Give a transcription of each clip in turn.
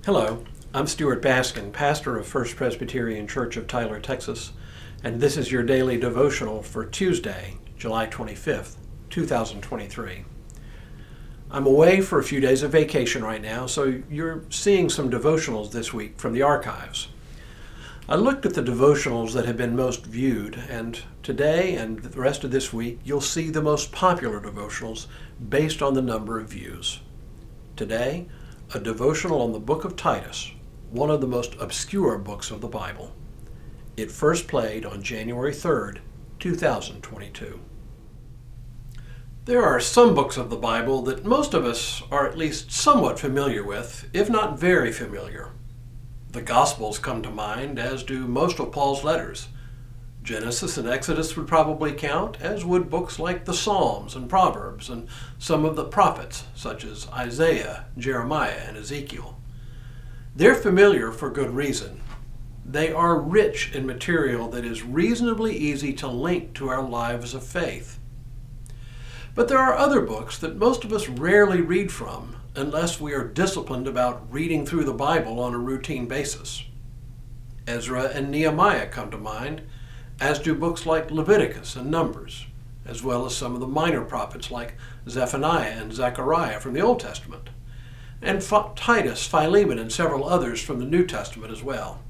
Hello, I'm Stuart Baskin, pastor of First Presbyterian Church of Tyler, Texas, and this is your daily devotional for Tuesday, July 25th, 2023. I'm away for a few days of vacation right now, so you're seeing some devotionals this week from the archives. I looked at the devotionals that have been most viewed, and today and the rest of this week, you'll see the most popular devotionals based on the number of views. Today, a devotional on the book of Titus, one of the most obscure books of the Bible. It first played on January 3rd, 2022. There are some books of the Bible that most of us are at least somewhat familiar with, if not very familiar. The Gospels come to mind, as do most of Paul's letters. Genesis and Exodus would probably count, as would books like the Psalms and Proverbs and some of the prophets, such as Isaiah, Jeremiah, and Ezekiel. They're familiar for good reason. They are rich in material that is reasonably easy to link to our lives of faith. But there are other books that most of us rarely read from, unless we are disciplined about reading through the Bible on a routine basis. Ezra and Nehemiah come to mind, as do books like Leviticus and Numbers, as well as some of the minor prophets like Zephaniah and Zechariah from the Old Testament, and Titus, Philemon, and several others from the New Testament as well.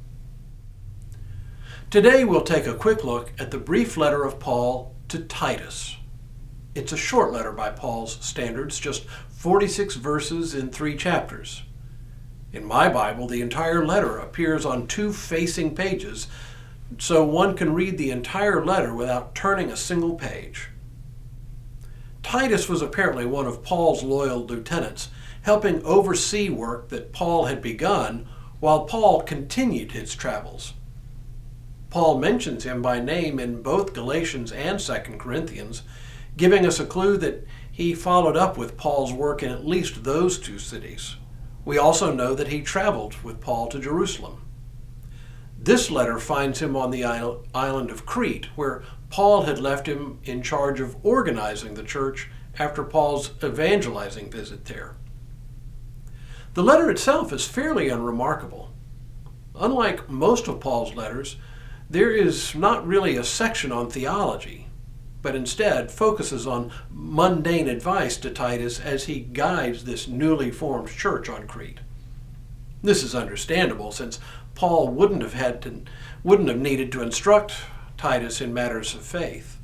Today we'll take a quick look at the brief letter of Paul to Titus. It's a short letter by Paul's standards, just 46 verses in 3 chapters. In my Bible, the entire letter appears on 2 facing pages, so one can read the entire letter without turning a single page. Titus was apparently one of Paul's loyal lieutenants, helping oversee work that Paul had begun while Paul continued his travels. Paul mentions him by name in both Galatians and 2 Corinthians, giving us a clue that he followed up with Paul's work in at least those 2 cities. We also know that he traveled with Paul to Jerusalem. This letter finds him on the island of Crete, where Paul had left him in charge of organizing the church after Paul's evangelizing visit there. The letter itself is fairly unremarkable. Unlike most of Paul's letters, there is not really a section on theology, but instead focuses on mundane advice to Titus as he guides this newly formed church on Crete. This is understandable, since Paul wouldn't have needed to instruct Titus in matters of faith.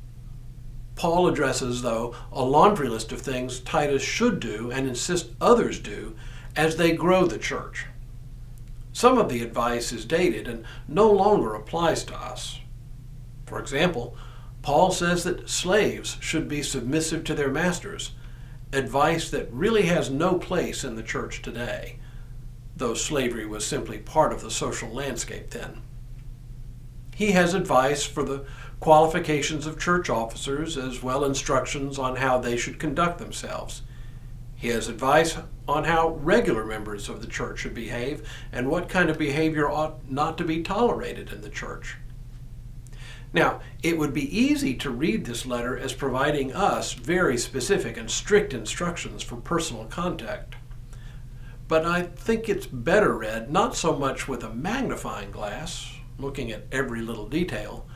Paul addresses, though, a laundry list of things Titus should do and insist others do as they grow the church. Some of the advice is dated and no longer applies to us. For example, Paul says that slaves should be submissive to their masters, advice that really has no place in the church today, though slavery was simply part of the social landscape then. He has advice for the qualifications of church officers, as well as instructions on how they should conduct themselves. He has advice on how regular members of the church should behave and what kind of behavior ought not to be tolerated in the church. Now, it would be easy to read this letter as providing us very specific and strict instructions for personal conduct. But I think it's better read not so much with a magnifying glass, looking at every little detail,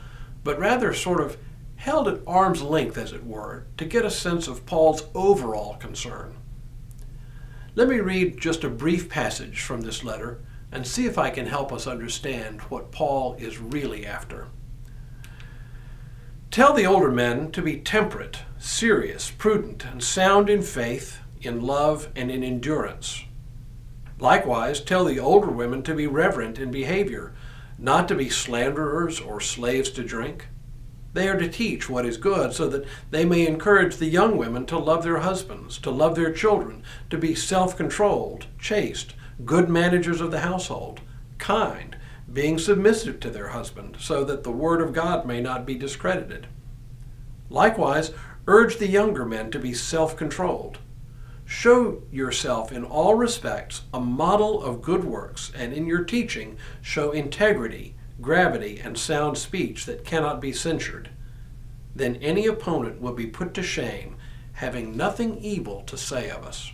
but rather sort of held at arm's length, as it were, to get a sense of Paul's overall concern. Let me read just a brief passage from this letter and see if I can help us understand what Paul is really after. Tell the older men to be temperate, serious, prudent, and sound in faith, in love, and in endurance. Likewise, tell the older women to be reverent in behavior, not to be slanderers or slaves to drink. They are to teach what is good, so that they may encourage the young women to love their husbands, to love their children, to be self-controlled, chaste, good managers of the household, kind, being submissive to their husband, so that the word of God may not be discredited. Likewise, urge the younger men to be self-controlled. Show yourself in all respects a model of good works, and in your teaching show integrity, gravity, and sound speech that cannot be censured. Then any opponent will be put to shame, having nothing evil to say of us.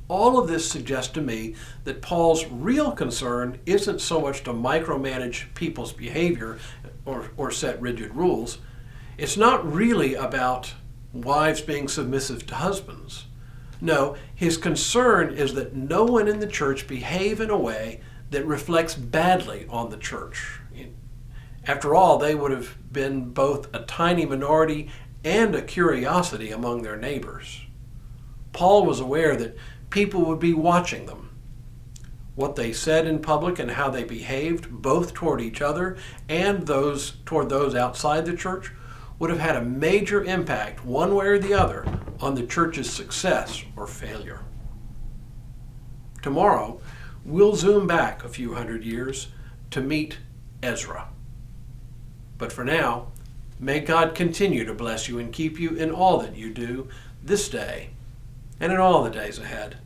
All of this suggests to me that Paul's real concern isn't so much to micromanage people's behavior or set rigid rules. It's not really about wives being submissive to husbands. No, his concern is that no one in the church behave in a way that reflects badly on the church. After all, they would have been both a tiny minority and a curiosity among their neighbors. Paul was aware that people would be watching them. What they said in public and how they behaved, both toward each other and toward those outside the church, would have had a major impact, one way or the other, on the church's success or failure. Tomorrow, we'll zoom back a few hundred years to meet Ezra. But for now, may God continue to bless you and keep you in all that you do this day and in all the days ahead.